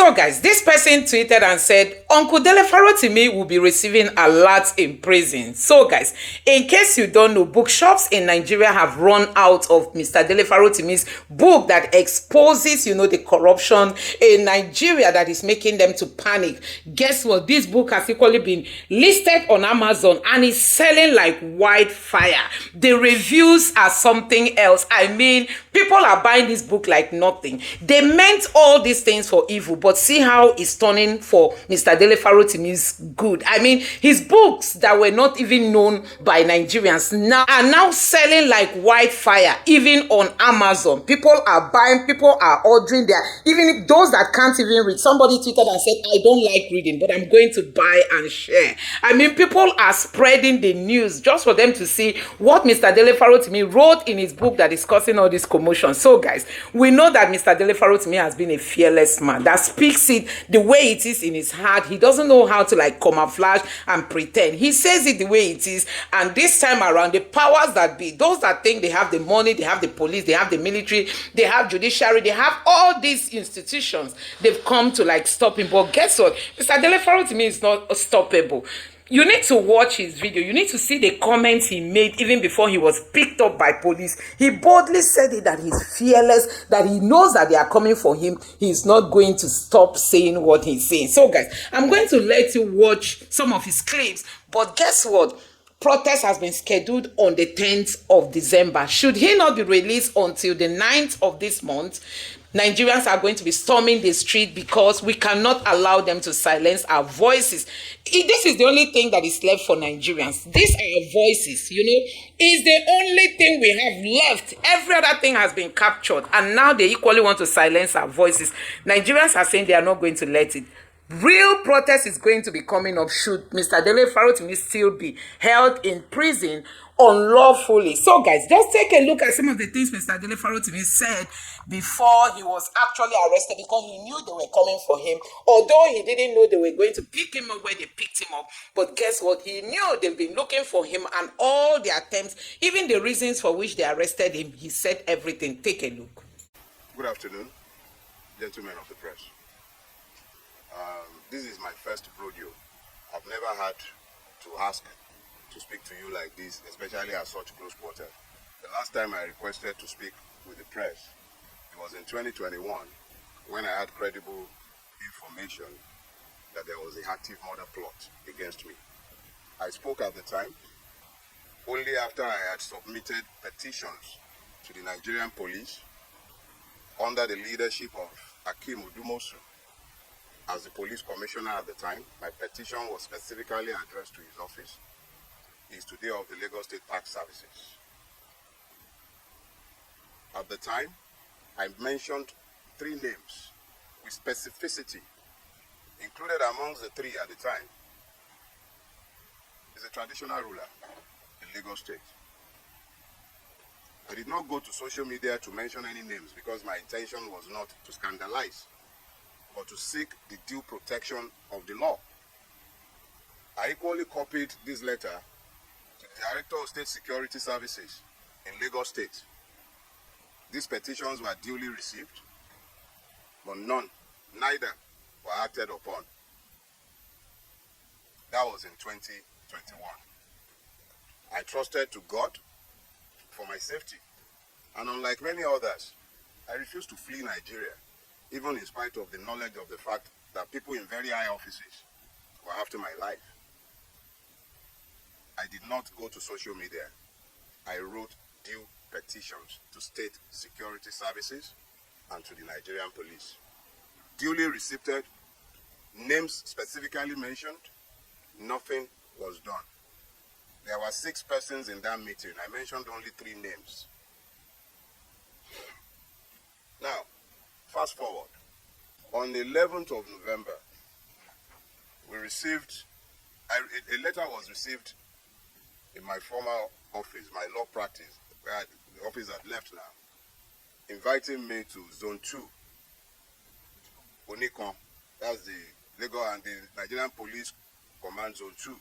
So guys, this person tweeted and said, Uncle Dele Farotimi will be receiving alerts in prison. So guys, in case you don't know, bookshops in Nigeria have run out of Mr. Dele Farotimi's book that exposes, the corruption in Nigeria that is making them to panic. Guess what? This book has equally been listed on Amazon and is selling like wildfire. The reviews are something else. I mean, people are buying this book like nothing. They meant all these things for evil, but see how it's turning for Mr. Dele Farotimi's good. I mean, his books that were not even known by Nigerians now are now selling like wildfire, even on Amazon. People are buying, people are ordering there. Even if those that can't even read, somebody tweeted and said, I don't like reading, but I'm going to buy and share. I mean, people are spreading the news just for them to see what Mr. Dele Farotimi wrote in his book that is causing all this commotion. So guys, we know that Mr. Dele Farotimi has been a fearless man that speaks it the way it is in his heart. He doesn't know how to like camouflage and pretend. He says it the way it is. And this time around, the powers that be, those that think they have the money, they have the police, they have the military, they have judiciary, they have all these institutions, they've come to like stop him. But guess what? Mr. Dele Farotimi is not stoppable. You need to watch his video. You need to see the comments he made even before he was picked up by police. He boldly said it, that he's fearless, that he knows that they are coming for him. He's not going to stop saying what he's saying. So guys, I'm going to let you watch some of his clips. But guess what? Protest has been scheduled on the 10th of December. Should he not be released until the 9th of this month, Nigerians are going to be storming the street because we cannot allow them to silence our voices. This is the only thing that is left for Nigerians. These are our voices, is the only thing we have left. Every other thing has been captured, and now they equally want to silence our voices. Nigerians are saying they are not going to let it. Real protest is going to be coming up should Mr. Dele Farotimi still be held in prison unlawfully. So guys, just take a look at some of the things Mr. Dele Farotimi said before he was actually arrested, because he knew they were coming for him, although he didn't know they were going to pick him up where they picked him up. But guess what? He knew they've been looking for him, and all the attempts, even the reasons for which they arrested him, he said everything. Take a look. Good afternoon, gentlemen of the press. This is my first rodeo. I've never had to ask to speak to you like this, especially at such close quarters. The last time I requested to speak with the press, it was in 2021, when I had credible information that there was an active murder plot against me. I spoke at the time only after I had submitted petitions to the Nigerian police under the leadership of Hakeem Udumosu. As the police commissioner at the time, my petition was specifically addressed to his office. He is today of the Lagos State Park Services. At the time, I mentioned 3 names with specificity. Included amongst the 3 at the time is a traditional ruler in Lagos State. I did not go to social media to mention any names because my intention was not to scandalize, but to seek the due protection of the law. I equally copied this letter to the Director of State Security Services in Lagos State. These petitions were duly received, but neither were acted upon. That was in 2021. I trusted to God for my safety, and unlike many others, I refused to flee Nigeria, even in spite of the knowledge of the fact that people in very high offices were after my life. I did not go to social media. I wrote due petitions to state security services and to the Nigerian police. Duly received, names specifically mentioned, nothing was done. There were 6 persons in that meeting. I mentioned only 3 names. Now, fast forward. On the 11th of November, we received, a letter was received in my former office, my law practice, where the office had left now, inviting me to Zone 2, Onikon, that's the Lagos and the Nigerian Police Command Zone 2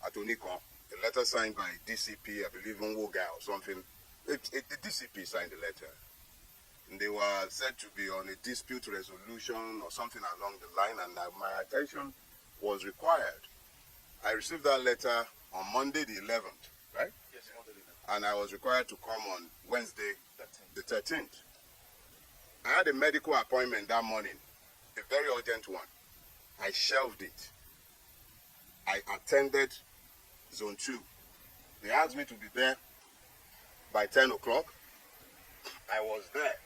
at Onikon. A letter signed by DCP, I believe Nwoga or something. The DCP signed the letter. They were said to be on a dispute resolution or something along the line, and my attention was required. I received that letter on Monday the 11th, right? Yes, Monday the 11th. And I was required to come on Wednesday the 13th. I had a medical appointment that morning, a very urgent one. I shelved it. I attended Zone 2. They asked me to be there by 10 o'clock. I was there.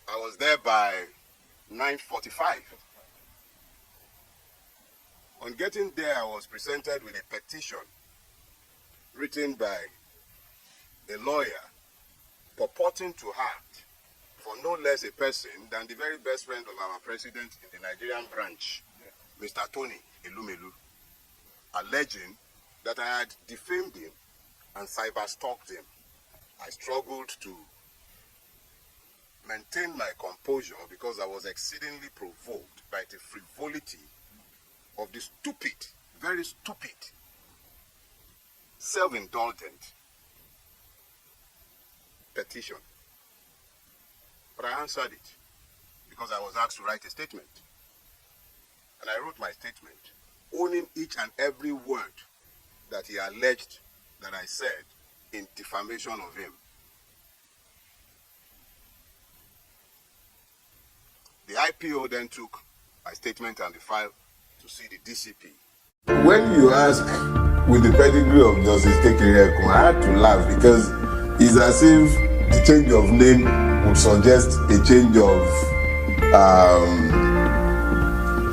I was there by 9:45. On getting there, I was presented with a petition written by a lawyer purporting to act for no less a person than the very best friend of our president in the Nigerian branch, Mr. Tony Elumelu, alleging that I had defamed him and cyber-stalked him. I struggled to maintain my composure because I was exceedingly provoked by the frivolity of the stupid, very stupid, self-indulgent petition. But I answered it because I was asked to write a statement. And I wrote my statement, owning each and every word that he alleged that I said in defamation of him. The IPO then took my statement and the file to see the DCP. When you ask with the pedigree of Justice Kekereekun, I had to laugh because it's as if the change of name would suggest a change of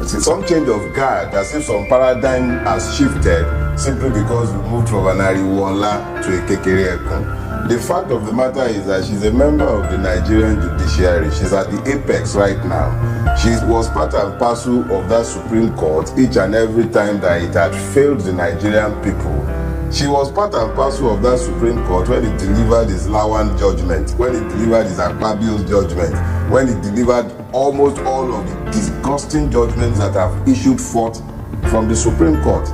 some change of guard, as if some paradigm has shifted simply because we moved from an Ariwola to a Kekereekun. The fact of the matter is that she's a member of the Nigerian Judiciary. She's at the apex right now. She was part and parcel of that Supreme Court each and every time that it had failed the Nigerian people. She was part and parcel of that Supreme Court when it delivered its Lawan judgment, when it delivered its Akpabio's judgment, when it delivered almost all of the disgusting judgments that have issued forth from the Supreme Court.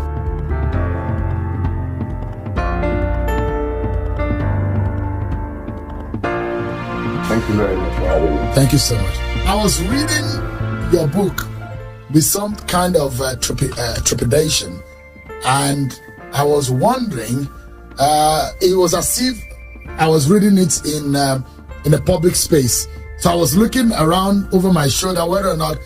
Thank you very much for having me. Thank you so much. I was reading your book with some kind of trepidation, and I was wondering, it was as if I was reading it in a public space. So I was looking around over my shoulder whether or not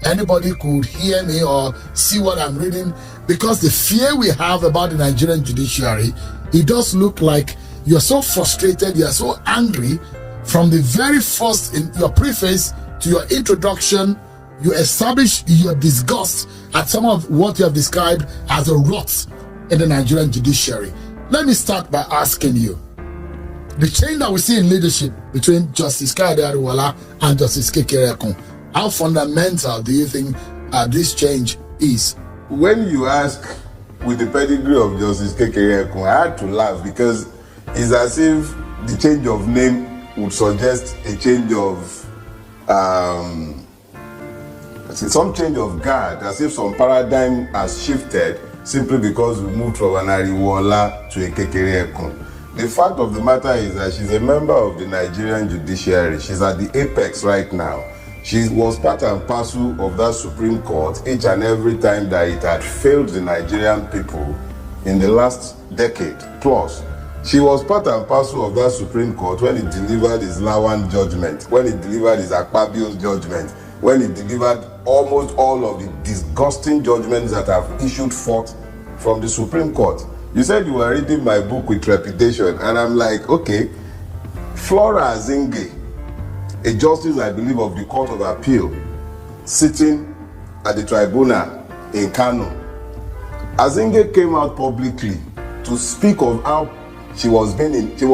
anybody could hear me or see what I'm reading, because the fear we have about the Nigerian judiciary, it does look like you're so frustrated, you're so angry. From the very first, in your preface to your introduction, you establish your disgust at some of what you have described as a rot in the Nigerian judiciary. Let me start by asking you, the change that we see in leadership between Justice Kayode Ariwola and Justice Kekereekun, how fundamental do you think this change is? When you ask with the pedigree of Justice Kekereekun, I had to laugh because it's as if the change of name would suggest a change of some change of guard, as if some paradigm has shifted simply because we moved from an Ariwola to a Kekereekun. The fact of the matter is that she's a member of the Nigerian Judiciary. She's at the apex right now. She was part and parcel of that Supreme Court each and every time that it had failed the Nigerian people in the last decade plus. She was part and parcel of that Supreme Court when it delivered its Lawan judgment, when it delivered its Akpabio's judgment, when it delivered almost all of the disgusting judgments that have issued forth from the Supreme Court. You said you were reading my book with trepidation, and I'm like, okay, Flora Azinge, a justice, I believe, of the Court of Appeal, sitting at the tribunal in Kano. Azinge came out publicly to speak of how she was being induced.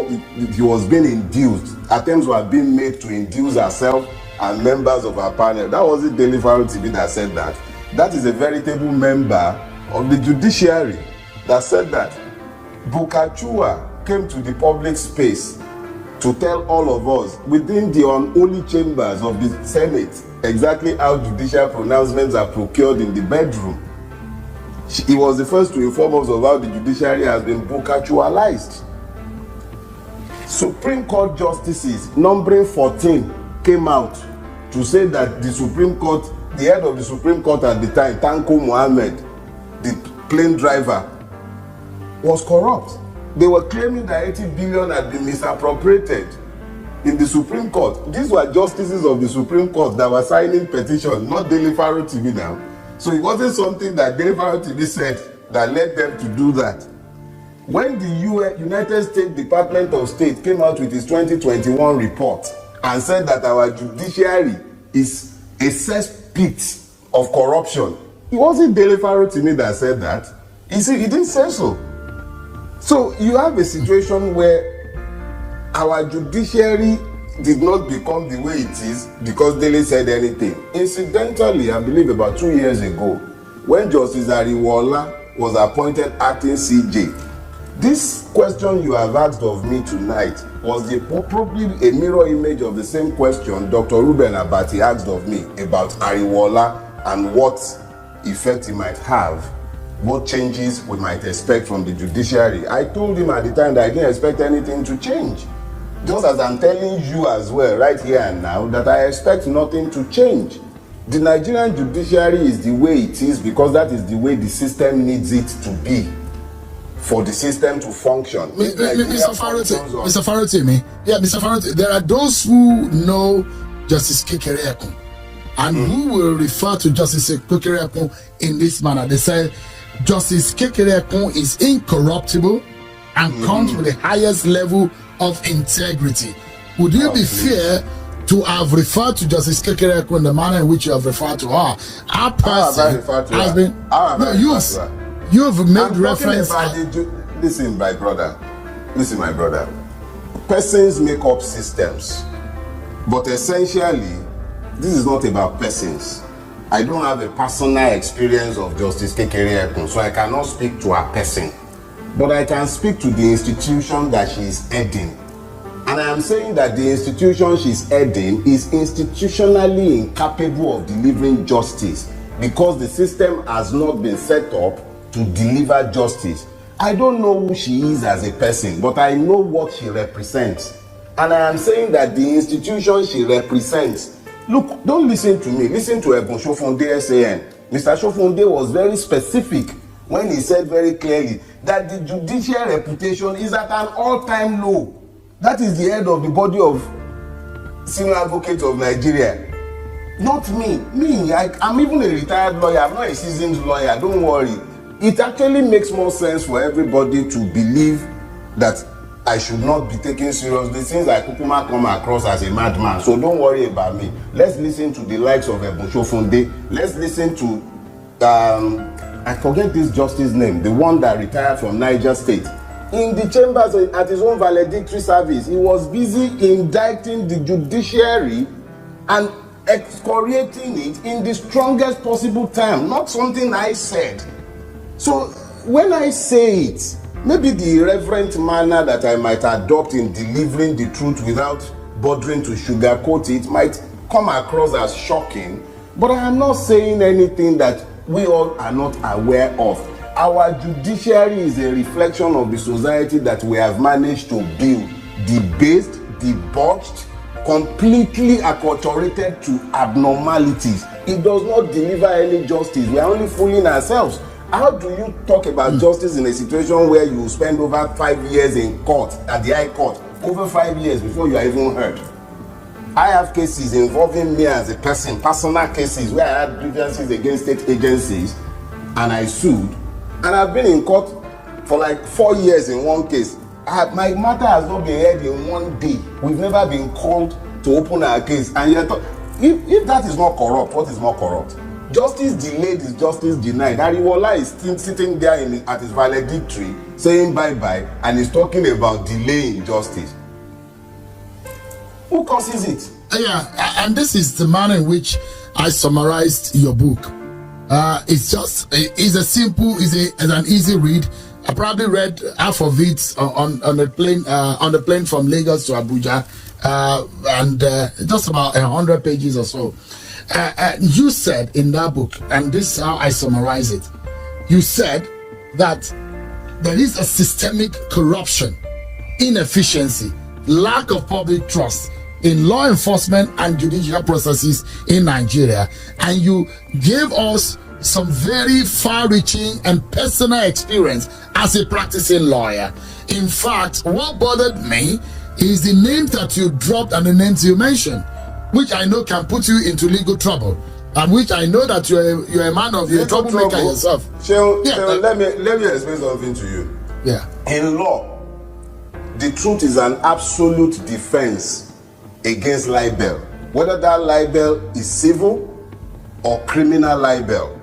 Attempts were being made to induce herself and members of her panel. That wasn't Dele Farotimi that said that. That is a veritable member of the judiciary that said that. Bukachua came to the public space to tell all of us within the unholy chambers of the Senate exactly how judicial pronouncements are procured in the bedroom. He was the first to inform us of how the judiciary has been Bukachualized. Supreme Court justices, numbering 14, came out to say that the Supreme Court, the head of the Supreme Court at the time, Tanko Mohammed, the plane driver, was corrupt. They were claiming that 80 billion had been misappropriated in the Supreme Court. These were justices of the Supreme Court that were signing petitions, not Dele Farotimi now. So it wasn't something that Dele Farotimi said that led them to do that. When the United States Department of State came out with its 2021 report and said that our judiciary is a cesspit of corruption, it wasn't Dele Farotimi that said that. He didn't say so. So you have a situation where our judiciary did not become the way it is because Dele said anything. Incidentally, I believe about 2 years ago, when Justice Ariwola was appointed acting CJ, this question you have asked of me tonight was probably a mirror image of the same question Dr. Ruben Abati asked of me about Ariwola and what effect it might have, what changes we might expect from the judiciary. I told him at the time that I didn't expect anything to change. Just as I'm telling you as well, right here and now, that I expect nothing to change. The Nigerian judiciary is the way it is because that is the way the system needs it to be, for the system to function. Mr. Farotimi, there are those who know Justice Kekere-Ekun and who will refer to Justice Kekere-Ekun in this manner. They say Justice Kekere-Ekun is incorruptible and comes with the highest level of integrity. Would you be fair to have referred to Justice Kekere-Ekun in the manner in which you have referred to her? Our person has been... You've made reference. Listen, my brother. Persons make up systems, but essentially, this is not about persons. I don't have a personal experience of Justice Kekere-Ekun, so I cannot speak to a person, but I can speak to the institution that she is heading. And I am saying that the institution she's heading is institutionally incapable of delivering justice because the system has not been set up to deliver justice. I don't know who she is as a person, but I know what she represents. And I am saying that the institution she represents, look, don't listen to me, listen to Ebon Shofunde SAN. Mr. Shofunde was very specific when he said very clearly that the judicial reputation is at an all-time low. That is the head of the body of senior advocates of Nigeria. Not me. I'm even a retired lawyer. I'm not a seasoned lawyer. Don't worry. It actually makes more sense for everybody to believe that I should not be taken seriously since I Kukuma come across as a madman. So don't worry about me. Let's listen to the likes of Ebon Shofunde. Let's listen to, I forget this justice name, the one that retired from Niger State. In the chambers at his own valedictory service, he was busy indicting the judiciary and excoriating it in the strongest possible term, not something I said. So when I say it, maybe the irreverent manner that I might adopt in delivering the truth without bothering to sugarcoat it might come across as shocking, but I am not saying anything that we all are not aware of. Our judiciary is a reflection of the society that we have managed to build, debased, debauched, completely acculturated to abnormalities. It does not deliver any justice. We are only fooling ourselves. How do you talk about justice in a situation where you spend over 5 years in court, at the High Court, over 5 years before you are even heard? I have cases involving me as a person, personal cases where I had grievances against state agencies and I sued. And I've been in court for like 4 years in one case. My matter has not been heard in 1 day. We've never been called to open our case. And yet, if that is not corrupt, what is more corrupt? Justice delayed is justice denied. Ariwola is still sitting there at his valedictory saying bye-bye and is talking about delaying justice. Who causes it? Yeah, and this is the manner in which I summarized your book. It's an easy read. I probably read half of it on the plane from Lagos to Abuja, and just about 100 pages or so. You said in that book, and this is how I summarize it. You said that there is a systemic corruption, inefficiency, lack of public trust in law enforcement and judicial processes in Nigeria, and you gave us some very far-reaching and personal experience as a practicing lawyer. In fact, what bothered me is the names that you dropped and the names you mentioned, which I know can put you into legal trouble, and which I know that you're a man of your troublemaker yourself. Let me explain something to you. Yeah. In law, the truth is an absolute defense against libel, whether that libel is civil or criminal libel.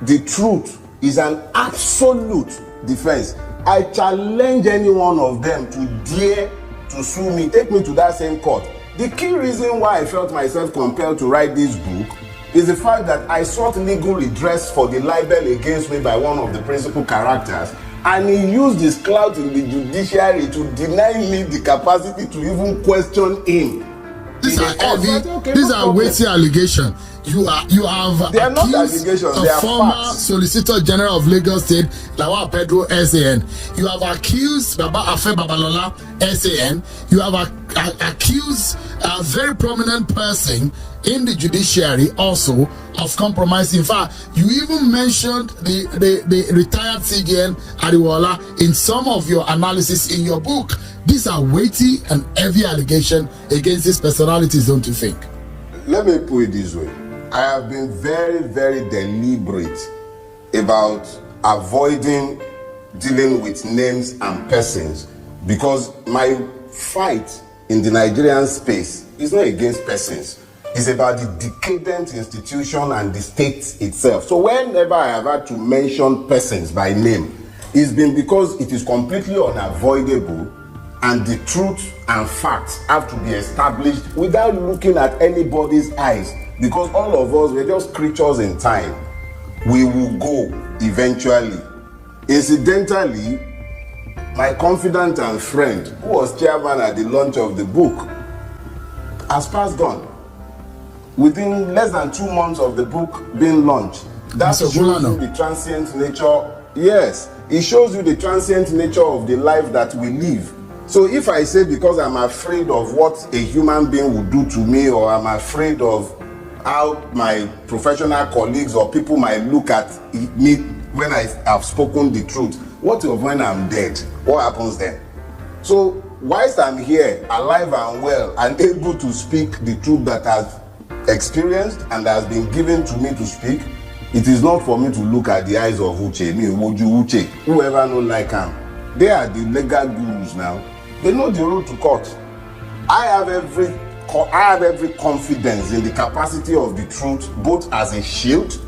The truth is an absolute defense. I challenge any one of them to dare to sue me, take me to that same court. The key reason why I felt myself compelled to write this book is the fact that I sought legal redress for the libel against me by one of the principal characters, and he used his clout in the judiciary to deny me the capacity to even question him. These are weighty allegations. You have they are not accused allegations, a they are former facts. Solicitor General of Lagos State, Lawal Pedro, SAN. You have accused Baba Afebaba, SAN. You have accused a very prominent person in the judiciary also of compromise. In fact, you even mentioned the retired CGN Ariwola in some of your analysis in your book. These are weighty and heavy allegations against these personalities, don't you think? Let me put it this way. I have been very, very deliberate about avoiding dealing with names and persons, because my fight in the Nigerian space is not against persons. It's about the decadent institution and the state itself. So whenever I have had to mention persons by name, it's been because it is completely unavoidable, and the truth and facts have to be established without looking at anybody's eyes, because all of us, we're just creatures in time. We will go eventually. Incidentally, my confidant and friend, who was chairman at the launch of the book, has passed on within less than 2 months of the book being launched. That shows you the transient nature. Yes, it shows you the transient nature of the life that we live. So if I say because I'm afraid of what a human being will do to me, or I'm afraid of how my professional colleagues or people might look at me when I have spoken the truth, what if when I'm dead? What happens then? So whilst I'm here, alive and well, and able to speak the truth that I've experienced and has been given to me to speak, it is not for me to look at the eyes of Uche, me, Woju Uche, whoever know like him. They are the legal gurus now. They know the road to court. I have every confidence in the capacity of the truth, both as a shield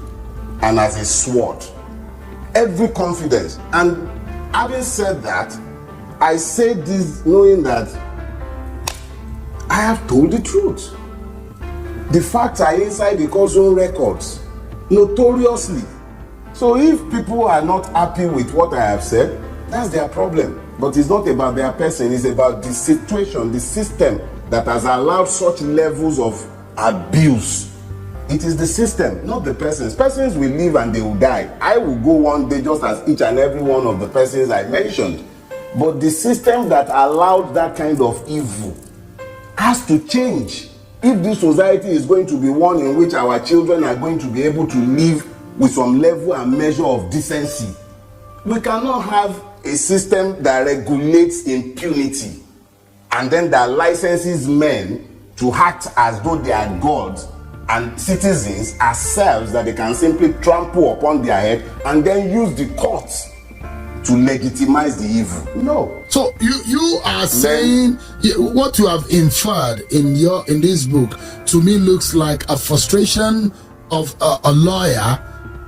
and as a sword. Every confidence. And having said that, I say this knowing that I have told the truth. The facts are inside the court's own records, notoriously. So if people are not happy with what I have said, that's their problem. But it's not about their person, it's about the situation, the system that has allowed such levels of abuse. It is the system, not the persons. Persons will live and they will die. I will go one day just as each and every one of the persons I mentioned. But the system that allowed that kind of evil has to change. If this society is going to be one in which our children are going to be able to live with some level and measure of decency, we cannot have a system that regulates impunity and then that licenses men to act as though they are gods and citizens as selves that they can simply trample upon their head and then use the courts to legitimize the evil. No. So you are saying what you have inferred in this book to me looks like a frustration of a lawyer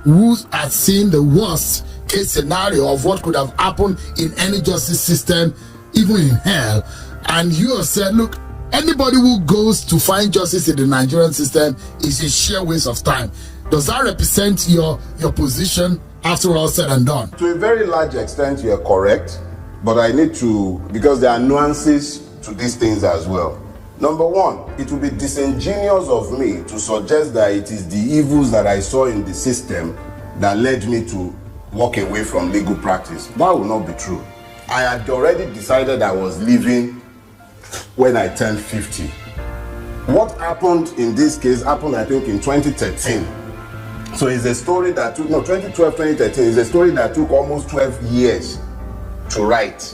who has seen the worst case scenario of what could have happened in any justice system, even in hell. And you have said, look, anybody who goes to find justice in the Nigerian system is a sheer waste of time. Does that represent your position after all said and done? To a very large extent, you're correct. But I need to, because there are nuances to these things as well. Number one, it would be disingenuous of me to suggest that it is the evils that I saw in the system that led me to walk away from legal practice. That would not be true. I had already decided I was leaving when I turned 50. What happened in this case happened, I think, in 2013. So it's a story that took, 2012, 2013 is a story that took almost 12 years to write.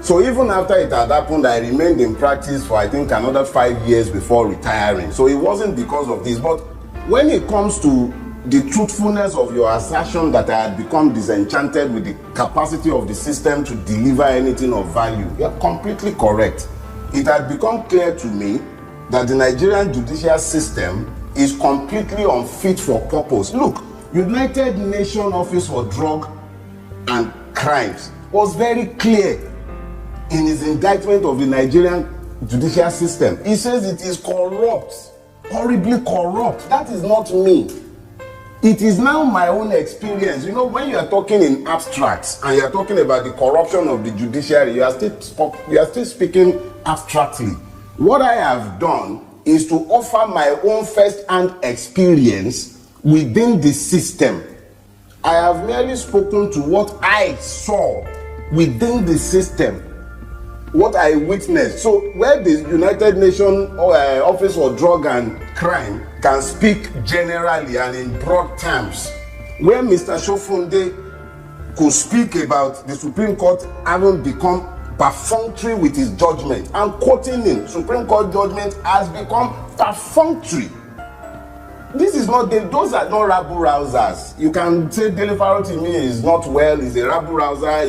So even after it had happened, I remained in practice for, I think, another 5 years before retiring. So it wasn't because of this. But when it comes to the truthfulness of your assertion that I had become disenchanted with the capacity of the system to deliver anything of value, you're completely correct. It had become clear to me that the Nigerian judicial system is completely unfit for purpose. Look, United Nations Office for Drug and Crimes was very clear in his indictment of the Nigerian judicial system. He says it is corrupt, horribly corrupt. That is not me. It is now my own experience. You know, when you are talking in abstracts and you are talking about the corruption of the judiciary, you are still speaking abstractly. What I have done is to offer my own first-hand experience within the system. I have merely spoken to what I saw within the system, what I witnessed. So where the United Nations Office for Drug and Crime can speak generally and in broad terms, where Mr. Shofunde could speak about the Supreme Court having become perfunctory with his judgment, and quoting him, Supreme Court judgment has become perfunctory. This is not, those are not rabble rousers. You can say Dele Farotimi is not well, he's a rabble rouser.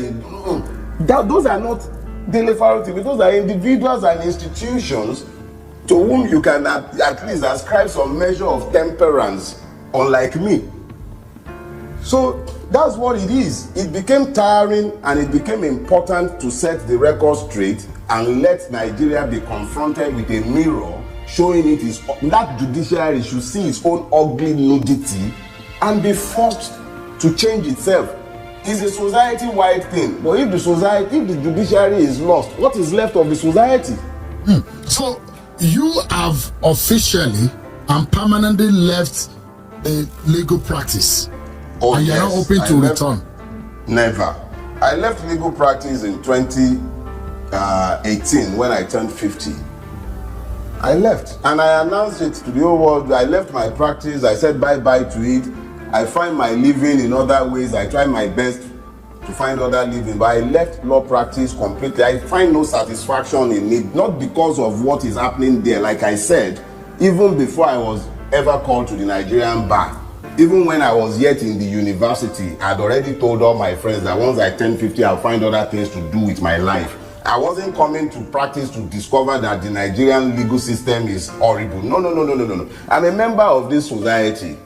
Those are not Dele Farotimi. Those are individuals and institutions to whom you can at least ascribe some measure of temperance, unlike me. So that's what it is. It became tiring and it became important to set the record straight and let Nigeria be confronted with a mirror showing it is that judiciary should see its own ugly nudity and be forced to change itself. It's a society-wide thing. But if the judiciary is lost, what is left of the society? So you have officially and permanently left the legal practice. Oh, and you're not open to return? Never. I left legal practice in 2018 when I turned 50. I left and I announced it to the whole world. I left my practice. I said bye-bye to it. I find my living in other ways. I try my best to find other living, but I left law practice completely. I find no satisfaction in it, not because of what is happening there. Like I said, even before I was ever called to the Nigerian bar, even when I was yet in the university, I'd already told all my friends that once I turn 50, I'll find other things to do with my life. I wasn't coming to practice to discover that the Nigerian legal system is horrible. No. I'm a member of this society.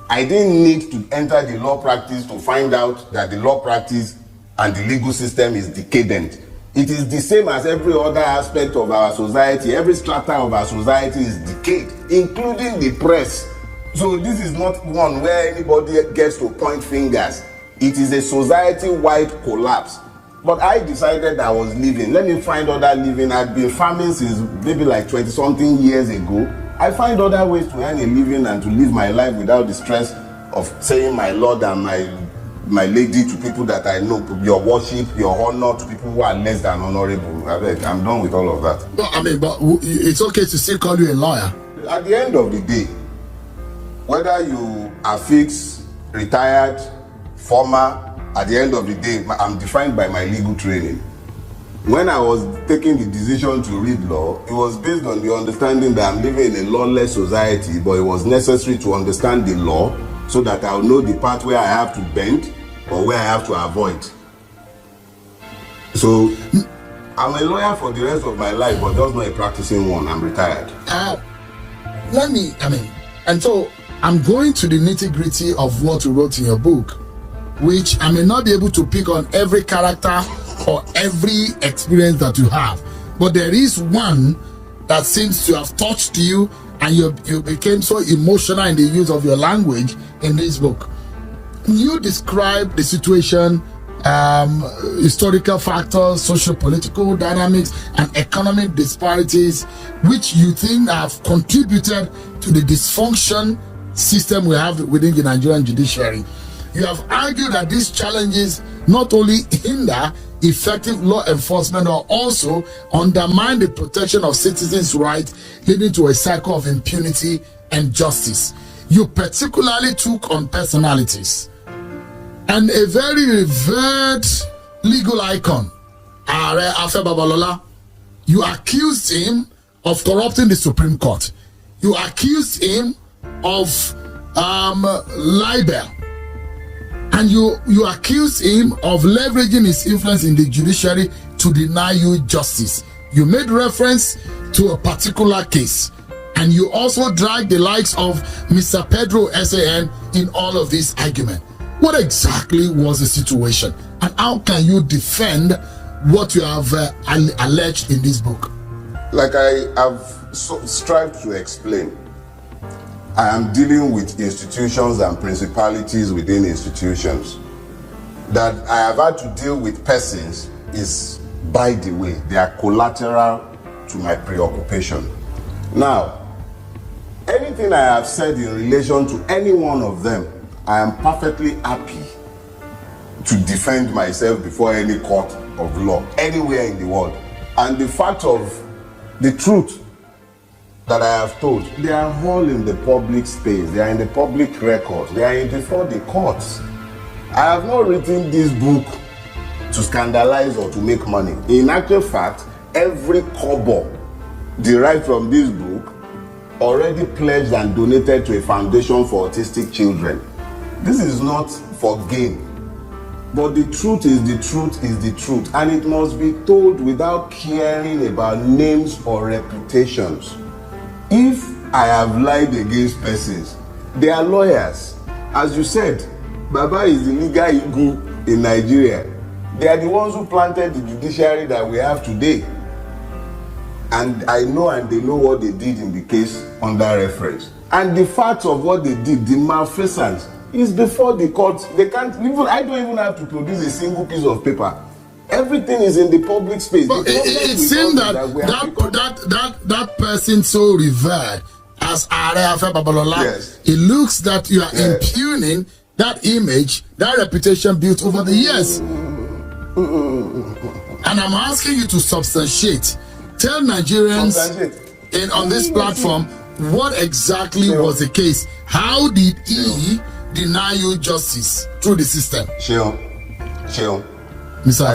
I didn't need to enter the law practice to find out that the law practice and the legal system is decadent. It is the same as every other aspect of our society. Every strata of our society is decayed, including the press. So this is not one where anybody gets to point fingers. It is a society-wide collapse. But I decided I was leaving. Let me find other living. I'd been farming since maybe like 20-something years ago. I find other ways to earn a living and to live my life without the stress of saying my Lord and my lady to people that I know, your worship, your honor to people who are less than honorable. I'm done with all of that. No, but it's okay to still call you a lawyer. At the end of the day, whether you are fixed, retired, former, at the end of the day, I'm defined by my legal training. When I was taking the decision to read law, it was based on the understanding that I'm living in a lawless society, but it was necessary to understand the law so that I'll know the part where I have to bend or where I have to avoid. So I'm a lawyer for the rest of my life, but just not a practicing one. I'm retired. And so I'm going to the nitty-gritty of what you wrote in your book, which I may not be able to pick on every character or every experience that you have, but there is one that seems to have touched you and you became so emotional in the use of your language in this book. You describe the situation, historical factors, socio-political dynamics, and economic disparities, which you think have contributed to the dysfunction system we have within the Nigerian judiciary. You have argued that these challenges not only hinder effective law enforcement or also undermine the protection of citizens' rights, leading to a cycle of impunity and justice. You particularly took on personalities and a very revered legal icon, Afebaba. You accused him of corrupting the Supreme Court. You accused him of libel. And you accused him of leveraging his influence in the judiciary to deny you justice. You made reference to a particular case. And you also dragged the likes of Mr. Pedro SAN in all of this argument. What exactly was the situation? And how can you defend what you have alleged in this book? Like I have strived to explain, I am dealing with institutions and principalities within institutions. That I have had to deal with persons is, by the way, they are collateral to my preoccupation. Now, anything I have said in relation to any one of them, I am perfectly happy to defend myself before any court of law, anywhere in the world. And the fact of the truth that I have told, they are all in the public space, they are in the public record, they are before the courts. I have not written this book to scandalize or to make money. In actual fact, every kobo derived from this book already pledged and donated to a foundation for autistic children. This is not for gain, but the truth is the truth is the truth, and it must be told without caring about names or reputations. If I have lied against persons, they are lawyers. As you said, Baba is the legal ego in Nigeria. They are the ones who planted the judiciary that we have today. And I know and they know what they did in the case under reference. And the fact of what they did, the malfeasance, is before the court. They can't even, I don't even have to produce a single piece of paper. Everything is in the public space. But it seems that person so revered as Afebaba, yes, it looks that you are impugning that image, that reputation built over the years. And I'm asking you to substantiate. Tell Nigerians on this platform what exactly was the case. How did he deny you justice through the system? Sure. Mr.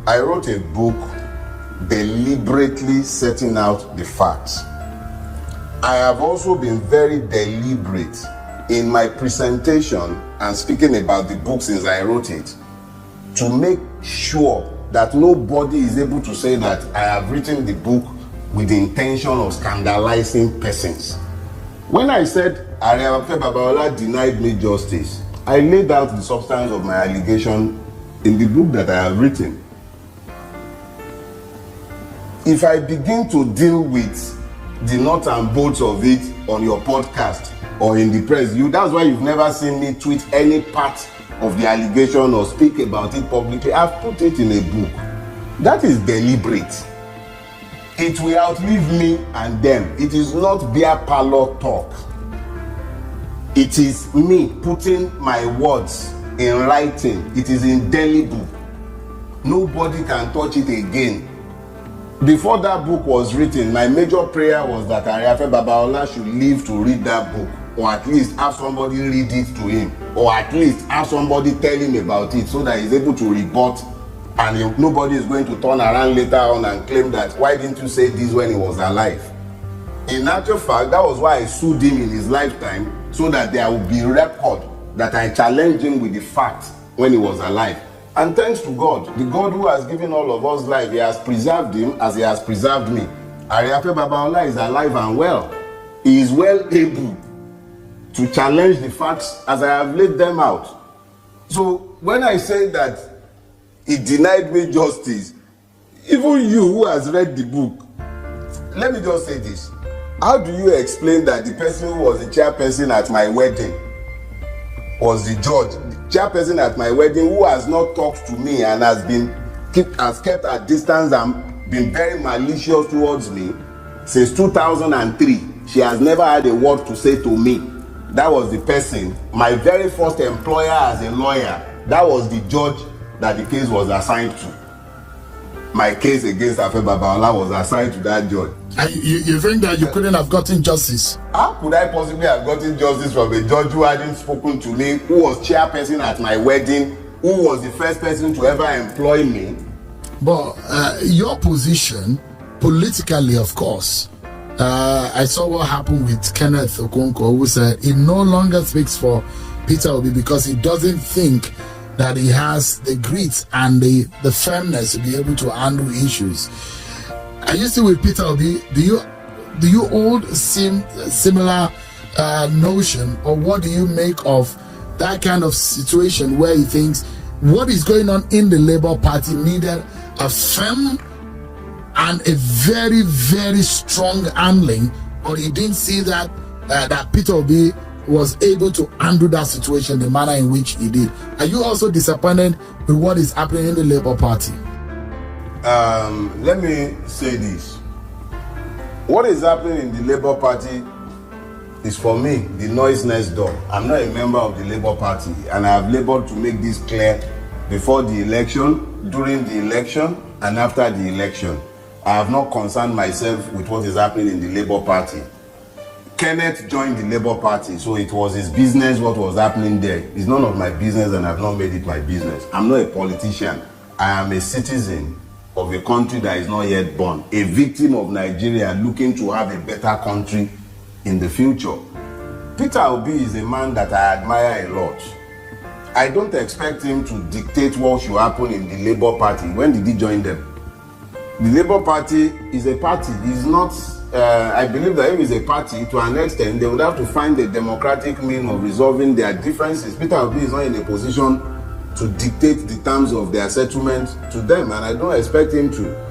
I wrote a book deliberately setting out the facts. I have also been very deliberate in my presentation and speaking about the book since I wrote it, to make sure that nobody is able to say that I have written the book with the intention of scandalizing persons. When I said Afebaba denied me justice, I laid out the substance of my allegation in the book that I have written. If I begin to deal with the nuts and bolts of it on your podcast or in the press, that's why you've never seen me tweet any part of the allegation or speak about it publicly. I've put it in a book. That is deliberate. It will outlive me and them. It is not beer parlor talk. It is me putting my words in writing. It is indelible. Nobody can touch it again. Before that book was written, my major prayer was that Afebaba should live to read that book, or at least have somebody read it to him, or at least have somebody tell him about it so that he's able to rebut, and nobody is going to turn around later on and claim that, why didn't you say this when he was alive? In actual fact, that was why I sued him in his lifetime, so that there will be record that I challenged him with the facts when he was alive. And thanks to God, the God who has given all of us life, he has preserved him as he has preserved me. Afebaba is alive and well. He is well able to challenge the facts as I have laid them out. So when I say that he denied me justice, even you who has read the book, let me just say this. How do you explain that the person who was the chairperson at my wedding was the judge, the chairperson at my wedding, who has not talked to me and has kept at distance and been very malicious towards me since 2003? She has never had a word to say to me. That was the person, my very first employer as a lawyer. That was the judge that the case was assigned to. My case against Afebaba was assigned to that judge. And you think that you couldn't have gotten justice? How could I possibly have gotten justice from a judge who hadn't spoken to me, who was chairperson at my wedding, who was the first person to ever employ me? But your position, politically, of course, I saw what happened with Kenneth Okonkwo, who said he no longer speaks for Peter Obi because he doesn't think that he has the grit and the firmness to be able to handle issues. Are you still with Peter Obi? Do you hold similar notion, or what do you make of that kind of situation where he thinks what is going on in the Labour Party needed a firm and a very, very strong handling, but he didn't see that that Peter Obi was able to handle that situation the manner in which he did? Are you also disappointed with what is happening in the Labour Party? Let me say this. What is happening in the Labour Party is, for me, the noise next door. I'm not a member of the Labour Party, and I have labored to make this clear before the election, during the election, and after the election. I have not concerned myself with what is happening in the Labour Party. Kenneth joined the Labour Party, so it was his business what was happening there. It's none of my business, and I've not made it my business. I'm not a politician. I am a citizen of a country that is not yet born, a victim of Nigeria looking to have a better country in the future. Peter Obi is a man that I admire a lot. I don't expect him to dictate what should happen in the Labour Party. When did he join them? The Labour Party is a party. It's not, I believe that if it's a party, to an extent, they would have to find a democratic means of resolving their differences. Peter Obi is not in a position to dictate the terms of their settlement to them, and I don't expect him to.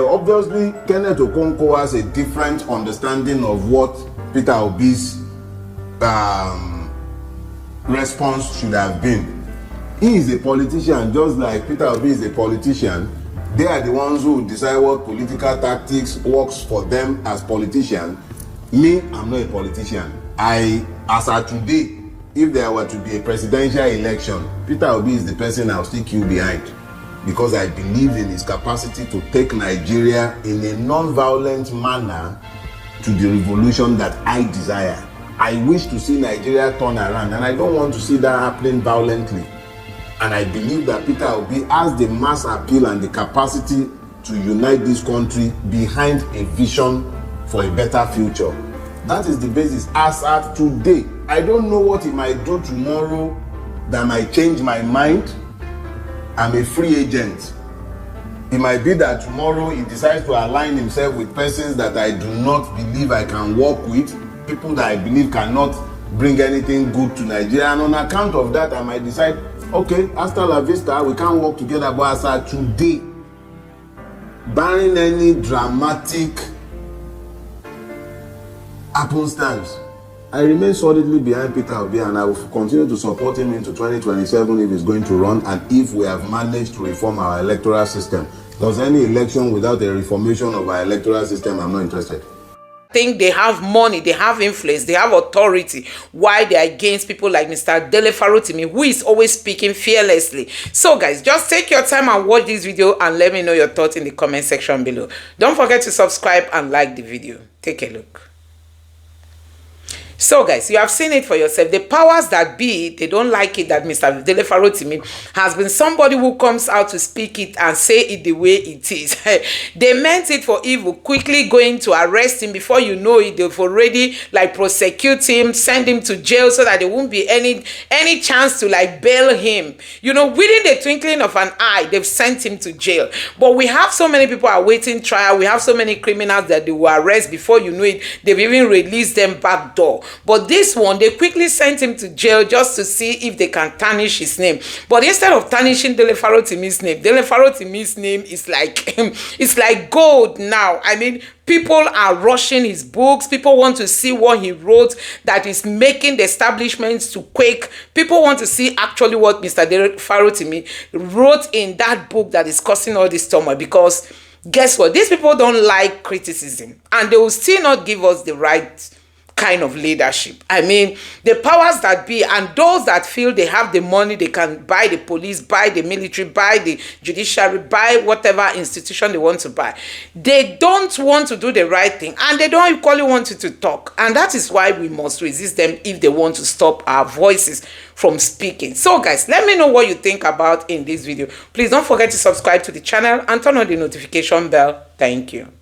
Obviously, Kenneth Okonkwo has a different understanding of what Peter Obi's response should have been. He is a politician, just like Peter Obi is a politician. They are the ones who decide what political tactics works for them as politicians. Me, I'm not a politician. As of today, if there were to be a presidential election, Peter Obi is the person I'll still queue behind, because I believe in his capacity to take Nigeria in a non-violent manner to the revolution that I desire. I wish to see Nigeria turn around, and I don't want to see that happening violently. And I believe that Peter Obi has the mass appeal and the capacity to unite this country behind a vision for a better future. That is the basis. As at today, I don't know what he might do tomorrow that might change my mind. I'm a free agent. It might be that tomorrow he decides to align himself with persons that I do not believe I can work with, people that I believe cannot bring anything good to Nigeria. And on account of that, I might decide, okay, hasta la vista, we can't work together. But as at today, barring any dramatic happenstance, I remain solidly behind Peter Obi, and I will continue to support him into 2027 if he's going to run, and if we have managed to reform our electoral system. Because any election without a reformation of our electoral system, I'm not interested. Think they have money, they have influence, they have authority, why they are against people like Mr. Dele Farotimi, who is always speaking fearlessly. So guys, just take your time and watch this video and let me know your thoughts in the comment section below. Don't forget to subscribe and like the video. Take a look. So guys, you have seen it for yourself. The powers that be, they don't like it that Mr. Dele Farotimi has been somebody who comes out to speak it and say it the way it is. They meant it for evil, quickly going to arrest him. Before you know it, they've already like prosecute him, send him to jail so that there won't be any chance to like bail him. You know, within the twinkling of an eye, they've sent him to jail. But we have so many people awaiting trial. We have so many criminals that they will arrest. Before you know it, they've even released them back door. But this one, they quickly sent him to jail just to see if they can tarnish his name. But instead of tarnishing Dele Farotimi's name, Dele Farotimi's name is like it's like gold now. I mean, people are rushing his books. People want to see what he wrote that is making the establishments to quake. People want to see actually what Mr. Dele Farotimi wrote in that book that is causing all this turmoil. Because guess what? These people don't like criticism, and they will still not give us the right kind of leadership. I mean, the powers that be and those that feel they have the money, they can buy the police, buy the military, buy the judiciary, buy whatever institution they want to buy. They don't want to do the right thing, and they don't equally want you to talk. And that is why we must resist them if they want to stop our voices from speaking. So guys, let me know what you think about in this video. Please don't forget to subscribe to the channel and turn on the notification bell. Thank you.